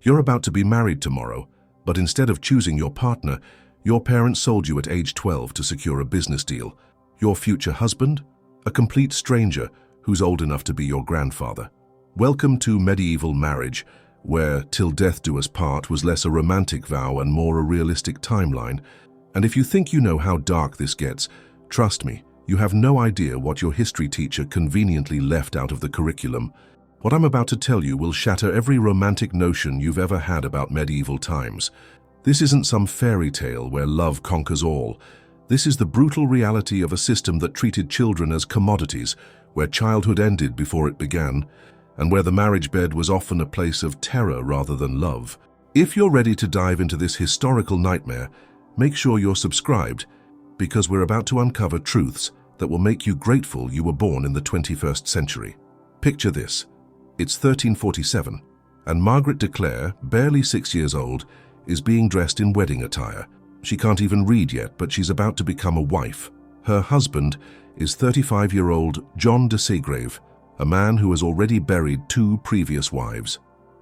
You're about to be married tomorrow, but instead of choosing your partner, your parents sold you at age 12 to secure a business deal. Your future husband? A complete stranger who's old enough to be your grandfather. Welcome to medieval marriage, where "till death do us part" was less a romantic vow and more a realistic timeline. And if you think you know how dark this gets, trust me, you have no idea what your history teacher conveniently left out of the curriculum. What I'm about to tell you will shatter every romantic notion you've ever had about medieval times. This isn't some fairy tale where love conquers all. This is the brutal reality of a system that treated children as commodities, where childhood ended before it began, and where the marriage bed was often a place of terror rather than love. If you're ready to dive into this historical nightmare, make sure you're subscribed, because we're about to uncover truths that will make you grateful you were born in the 21st century. Picture this. It's 1347, and Margaret de Clare, barely 6 years old, is being dressed in wedding attire. She can't even read yet, but she's about to become a wife. Her husband is 35-year-old John de Segrave, a man who has already buried 2 previous wives.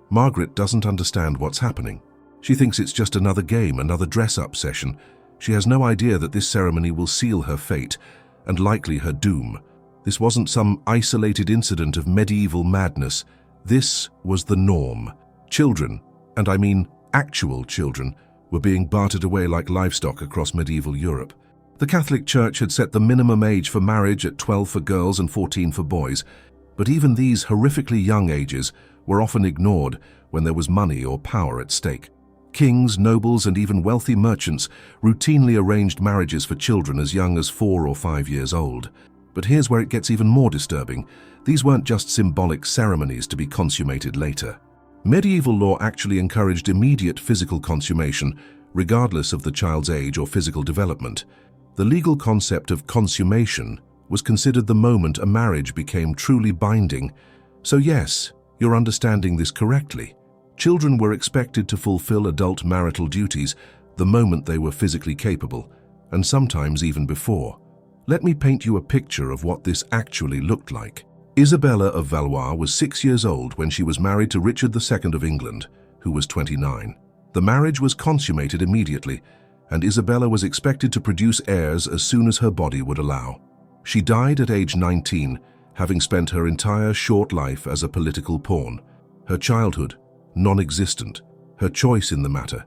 Margaret doesn't understand what's happening. She thinks it's just another game, another dress-up session. She has no idea that this ceremony will seal her fate, and likely her doom. This wasn't some isolated incident of medieval madness. This was the norm. Children, and I mean actual children, were being bartered away like livestock across medieval Europe. The Catholic Church had set the minimum age for marriage at 12 for girls and 14 for boys, but even these horrifically young ages were often ignored when there was money or power at stake. Kings, nobles, and even wealthy merchants routinely arranged marriages for children as young as 4 or 5 years old. But here's where it gets even more disturbing. These weren't just symbolic ceremonies to be consummated later. Medieval law actually encouraged immediate physical consummation, regardless of the child's age or physical development. The legal concept of consummation was considered the moment a marriage became truly binding. So yes, you're understanding this correctly. Children were expected to fulfill adult marital duties the moment they were physically capable, and sometimes even before. Let me paint you a picture of what this actually looked like. Isabella of Valois was 6 years old when she was married to Richard II of England, who was 29. The marriage was consummated immediately, and Isabella was expected to produce heirs as soon as her body would allow. She died at age 19, having spent her entire short life as a political pawn. Her childhood, non-existent. Her choice in the matter,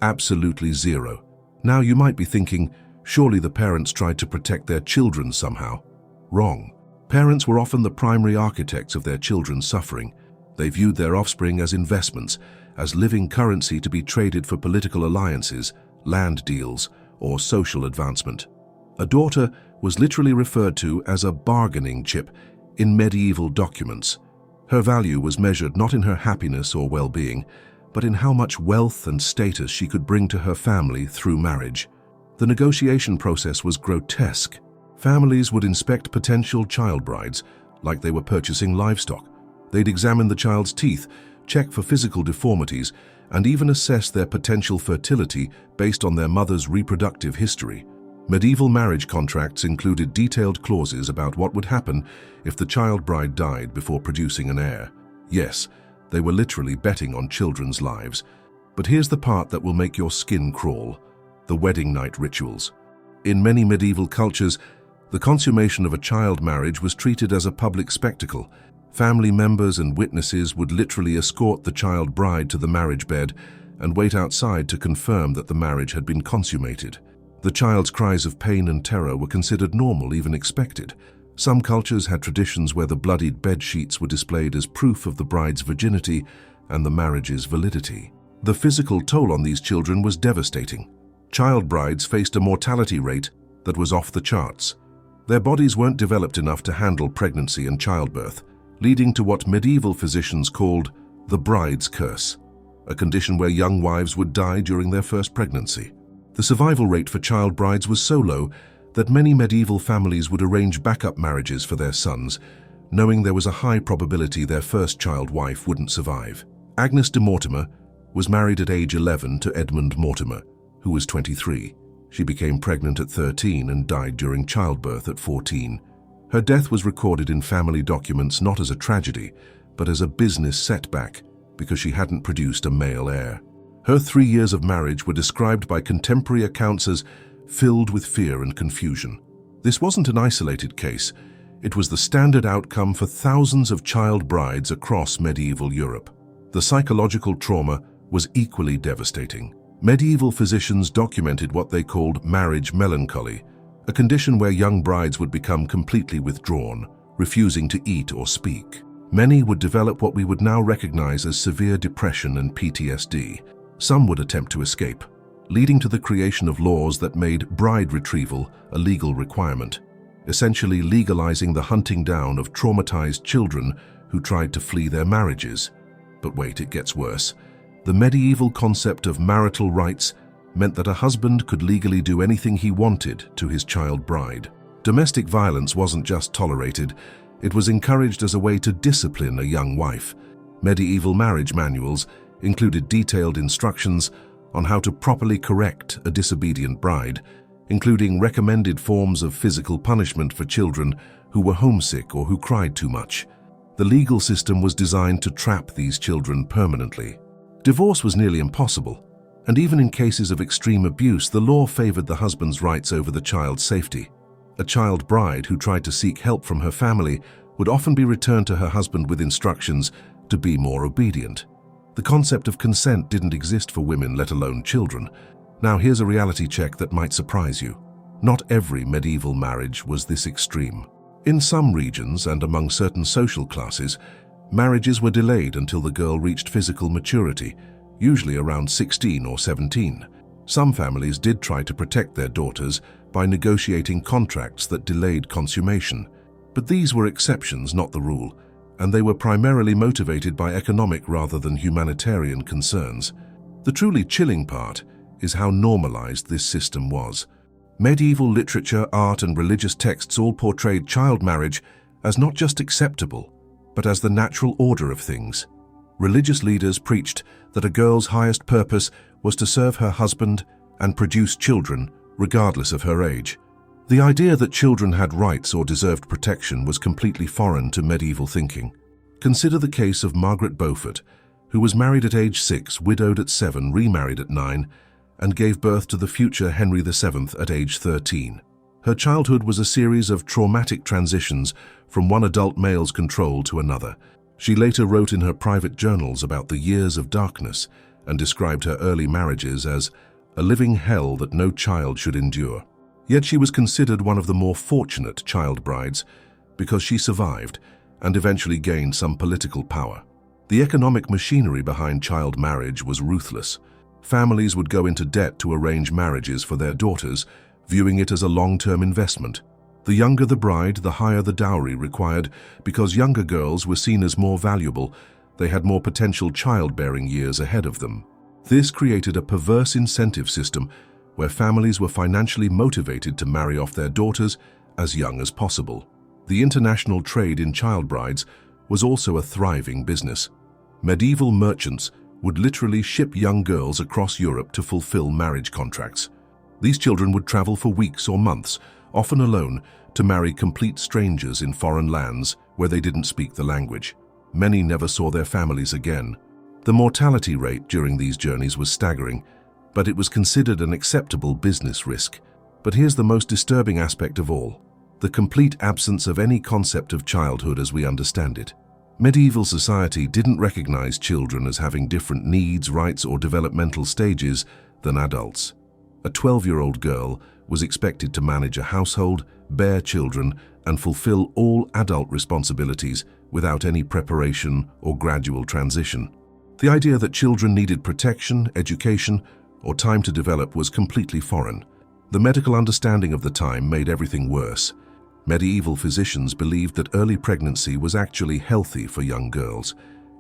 absolutely zero. Now you might be thinking, surely the parents tried to protect their children somehow. Wrong. Parents were often the primary architects of their children's suffering. They viewed their offspring as investments, as living currency to be traded for political alliances, land deals, or social advancement. A daughter was literally referred to as a bargaining chip in medieval documents. Her value was measured not in her happiness or well-being, but in how much wealth and status she could bring to her family through marriage. The negotiation process was grotesque. Families would inspect potential child brides like they were purchasing livestock. They'd examine the child's teeth, check for physical deformities, and even assess their potential fertility based on their mother's reproductive history. Medieval marriage contracts included detailed clauses about what would happen if the child bride died before producing an heir. Yes, they were literally betting on children's lives. But here's the part that will make your skin crawl: the wedding night rituals. In many medieval cultures, the consummation of a child marriage was treated as a public spectacle. Family members and witnesses would literally escort the child bride to the marriage bed and wait outside to confirm that the marriage had been consummated. The child's cries of pain and terror were considered normal, even expected. Some cultures had traditions where the bloodied bed sheets were displayed as proof of the bride's virginity and the marriage's validity. The physical toll on these children was devastating. Child brides faced a mortality rate that was off the charts. Their bodies weren't developed enough to handle pregnancy and childbirth, leading to what medieval physicians called the bride's curse, a condition where young wives would die during their first pregnancy. The survival rate for child brides was so low that many medieval families would arrange backup marriages for their sons, knowing there was a high probability their first child wife wouldn't survive. Agnes de Mortimer was married at age 11 to Edmund Mortimer, who was 23. She became pregnant at 13 and died during childbirth at 14. Her death was recorded in family documents not as a tragedy, but as a business setback. because she hadn't produced a male heir. Her 3 years of marriage were described by contemporary accounts as filled with fear and confusion. This wasn't an isolated case. It was the standard outcome for thousands of child brides across medieval Europe. The psychological trauma was equally devastating. Medieval physicians documented what they called marriage melancholy, a condition where young brides would become completely withdrawn, refusing to eat or speak. Many would develop what we would now recognize as severe depression and PTSD. Some would attempt to escape, leading to the creation of laws that made bride retrieval a legal requirement, essentially legalizing the hunting down of traumatized children who tried to flee their marriages. But wait, it gets worse. The medieval concept of marital rights meant that a husband could legally do anything he wanted to his child bride. Domestic violence wasn't just tolerated, it was encouraged as a way to discipline a young wife. Medieval marriage manuals included detailed instructions on how to properly correct a disobedient bride, including recommended forms of physical punishment for children who were homesick or who cried too much. The legal system was designed to trap these children permanently. Divorce was nearly impossible, and even in cases of extreme abuse, the law favored the husband's rights over the child's safety. A child bride who tried to seek help from her family would often be returned to her husband with instructions to be more obedient. The concept of consent didn't exist for women, let alone children. Now here's a reality check that might surprise you. Not every medieval marriage was this extreme. In some regions and among certain social classes, marriages were delayed until the girl reached physical maturity, usually around 16 or 17. Some families did try to protect their daughters by negotiating contracts that delayed consummation. But these were exceptions, not the rule, and they were primarily motivated by economic rather than humanitarian concerns. The truly chilling part is how normalized this system was. Medieval literature, art, and religious texts all portrayed child marriage as not just acceptable, but as the natural order of things. Religious leaders preached that a girl's highest purpose was to serve her husband and produce children, regardless of her age. The idea that children had rights or deserved protection was completely foreign to medieval thinking. Consider the case of Margaret Beaufort, who was married at age 6, widowed at 7, remarried at 9, and gave birth to the future Henry VII at age 13. Her childhood was a series of traumatic transitions from one adult male's control to another. She later wrote in her private journals about the years of darkness and described her early marriages as a living hell that no child should endure. Yet she was considered one of the more fortunate child brides because she survived and eventually gained some political power. The economic machinery behind child marriage was ruthless. Families would go into debt to arrange marriages for their daughters, viewing it as a long-term investment. The younger the bride, the higher the dowry required, because younger girls were seen as more valuable. They had more potential childbearing years ahead of them. This created a perverse incentive system where families were financially motivated to marry off their daughters as young as possible. The international trade in child brides was also a thriving business. Medieval merchants would literally ship young girls across Europe to fulfill marriage contracts. These children would travel for weeks or months, often alone, to marry complete strangers in foreign lands where they didn't speak the language. Many never saw their families again. The mortality rate during these journeys was staggering, but it was considered an acceptable business risk. But here's the most disturbing aspect of all: the complete absence of any concept of childhood as we understand it. Medieval society didn't recognize children as having different needs, rights, or developmental stages than adults. A 12-year-old girl was expected to manage a household, bear children, and fulfill all adult responsibilities without any preparation or gradual transition. The idea that children needed protection, education, or time to develop was completely foreign. The medical understanding of the time made everything worse. Medieval physicians believed that early pregnancy was actually healthy for young girls,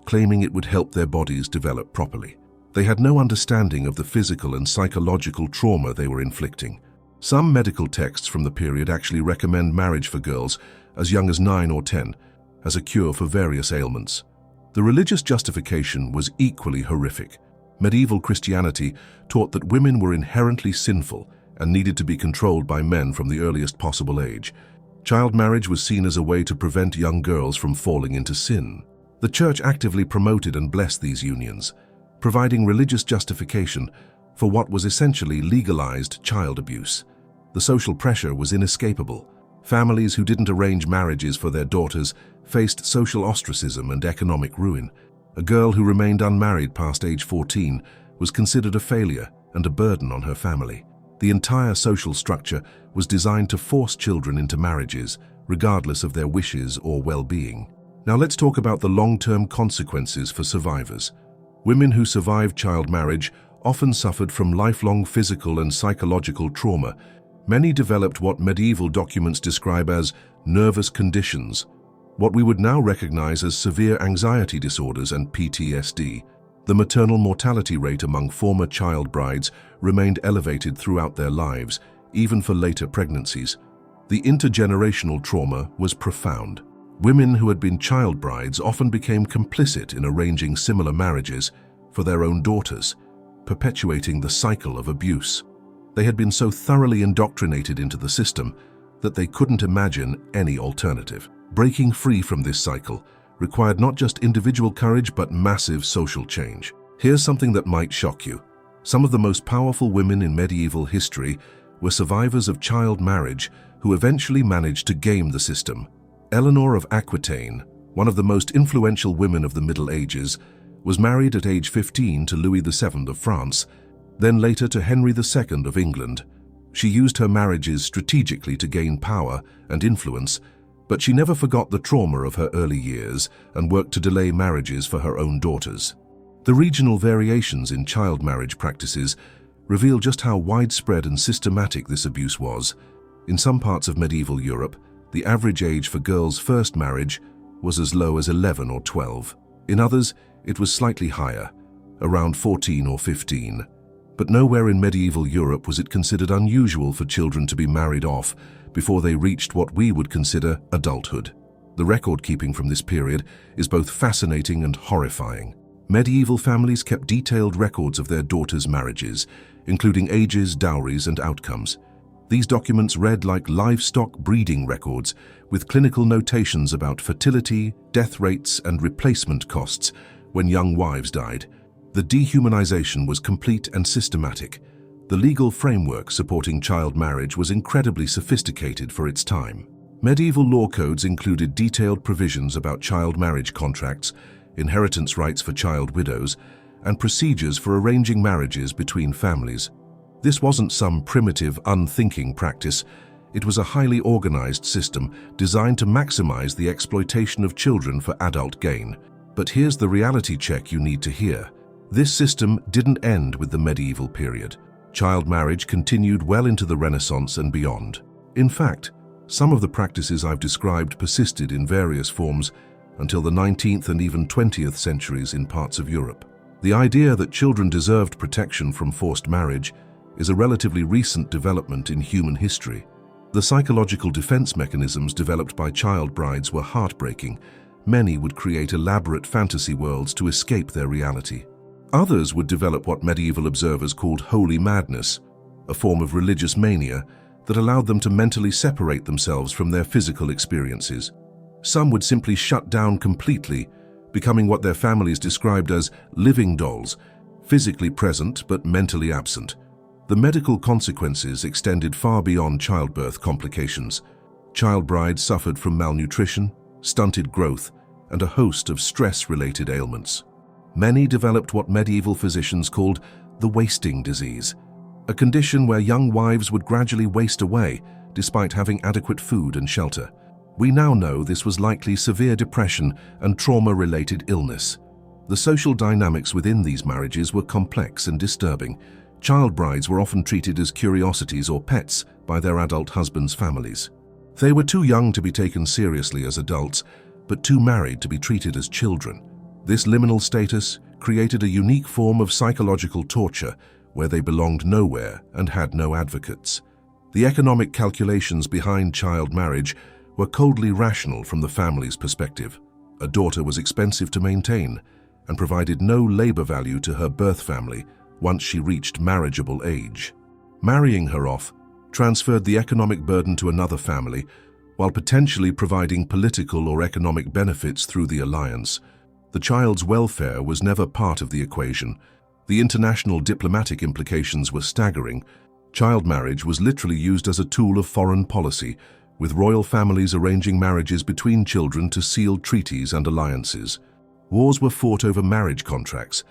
claiming it would help their bodies develop properly. They had no understanding of the physical and psychological trauma they were inflicting. Some medical texts from the period actually recommend marriage for girls as young as 9 or 10 as a cure for various ailments. The religious justification was equally horrific. Medieval Christianity taught that women were inherently sinful and needed to be controlled by men from the earliest possible age. Child marriage was seen as a way to prevent young girls from falling into sin. The church actively promoted and blessed these unions, providing religious justification for what was essentially legalized child abuse. The social pressure was inescapable. Families who didn't arrange marriages for their daughters faced social ostracism and economic ruin. A girl who remained unmarried past age 14 was considered a failure and a burden on her family. The entire social structure was designed to force children into marriages, regardless of their wishes or well-being. Now let's talk about the long-term consequences for survivors. Women who survived child marriage often suffered from lifelong physical and psychological trauma. Many developed what medieval documents describe as nervous conditions, what we would now recognize as severe anxiety disorders and PTSD. The maternal mortality rate among former child brides remained elevated throughout their lives, even for later pregnancies. The intergenerational trauma was profound. Women who had been child brides often became complicit in arranging similar marriages for their own daughters, perpetuating the cycle of abuse. They had been so thoroughly indoctrinated into the system that they couldn't imagine any alternative. Breaking free from this cycle required not just individual courage but massive social change. Here's something that might shock you. Some of the most powerful women in medieval history were survivors of child marriage who eventually managed to game the system. Eleanor of Aquitaine, one of the most influential women of the Middle Ages, was married at age 15 to Louis VII of France, then later to Henry II of England. She used her marriages strategically to gain power and influence, but she never forgot the trauma of her early years and worked to delay marriages for her own daughters. The regional variations in child marriage practices reveal just how widespread and systematic this abuse was. In some parts of medieval Europe, the average age for girls' first marriage was as low as 11 or 12. In others, it was slightly higher, around 14 or 15. But nowhere in medieval Europe was it considered unusual for children to be married off before they reached what we would consider adulthood. The record-keeping from this period is both fascinating and horrifying. Medieval families kept detailed records of their daughters' marriages, including ages, dowries, and outcomes. These documents read like livestock breeding records, with clinical notations about fertility, death rates, and replacement costs when young wives died. The dehumanization was complete and systematic. The legal framework supporting child marriage was incredibly sophisticated for its time. Medieval law codes included detailed provisions about child marriage contracts, inheritance rights for child widows, and procedures for arranging marriages between families. This wasn't some primitive, unthinking practice. It was a highly organized system designed to maximize the exploitation of children for adult gain. But here's the reality check you need to hear. This system didn't end with the medieval period. Child marriage continued well into the Renaissance and beyond. In fact, some of the practices I've described persisted in various forms until the 19th and even 20th centuries in parts of Europe. The idea that children deserved protection from forced marriage is a relatively recent development in human history. The psychological defense mechanisms developed by child brides were heartbreaking. Many would create elaborate fantasy worlds to escape their reality. Others would develop what medieval observers called holy madness, a form of religious mania that allowed them to mentally separate themselves from their physical experiences. Some would simply shut down completely, becoming what their families described as living dolls, physically present but mentally absent. The medical consequences extended far beyond childbirth complications. Child brides suffered from malnutrition, stunted growth, and a host of stress-related ailments. Many developed what medieval physicians called the wasting disease, a condition where young wives would gradually waste away despite having adequate food and shelter. We now know this was likely severe depression and trauma-related illness. The social dynamics within these marriages were complex and disturbing. Child brides were often treated as curiosities or pets by their adult husbands' families. They were too young to be taken seriously as adults, but too married to be treated as children. This liminal status created a unique form of psychological torture where they belonged nowhere and had no advocates. The economic calculations behind child marriage were coldly rational from the family's perspective. A daughter was expensive to maintain and provided no labor value to her birth family once she reached marriageable age. Marrying her off transferred the economic burden to another family while potentially providing political or economic benefits through the alliance. The child's welfare was never part of the equation. The international diplomatic implications were staggering. Child marriage was literally used as a tool of foreign policy, with royal families arranging marriages between children to seal treaties and alliances. Wars were fought over marriage contracts,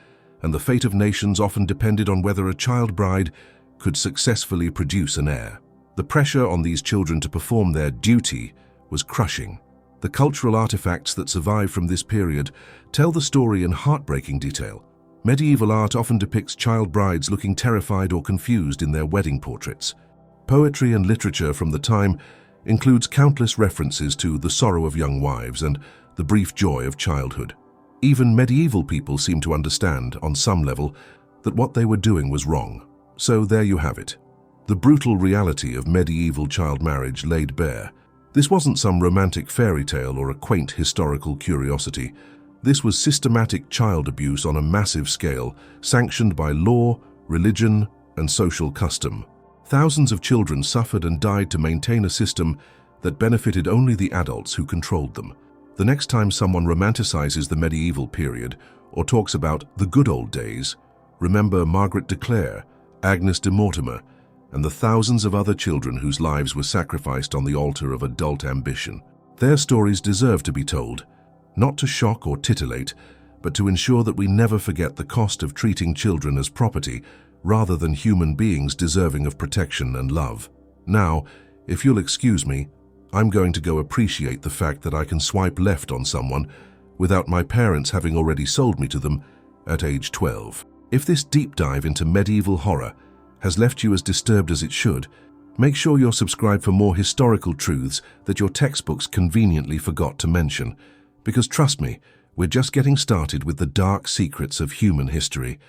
and the fate of nations often depended on whether a child bride could successfully produce an heir. The pressure on these children to perform their duty was crushing. The cultural artifacts that survive from this period tell the story in heartbreaking detail. Medieval art often depicts child brides looking terrified or confused in their wedding portraits. Poetry and literature from the time includes countless references to the sorrow of young wives and the brief joy of childhood. Even medieval people seem to understand, on some level, that what they were doing was wrong. So there you have it. The brutal reality of medieval child marriage laid bare. This wasn't some romantic fairy tale or a quaint historical curiosity. This was systematic child abuse on a massive scale, sanctioned by law, religion, and social custom. Thousands of children suffered and died to maintain a system that benefited only the adults who controlled them. The next time someone romanticizes the medieval period or talks about the good old days, remember Margaret de Clare, Agnes de Mortimer, and the thousands of other children whose lives were sacrificed on the altar of adult ambition. Their stories deserve to be told, not to shock or titillate, but to ensure that we never forget the cost of treating children as property rather than human beings deserving of protection and love. Now, if you'll excuse me, I'm going to go appreciate the fact that I can swipe left on someone without my parents having already sold me to them at age 12. If this deep dive into medieval horror has left you as disturbed as it should, make sure you're subscribed for more historical truths that your textbooks conveniently forgot to mention. Because trust me, we're just getting started with the dark secrets of human history.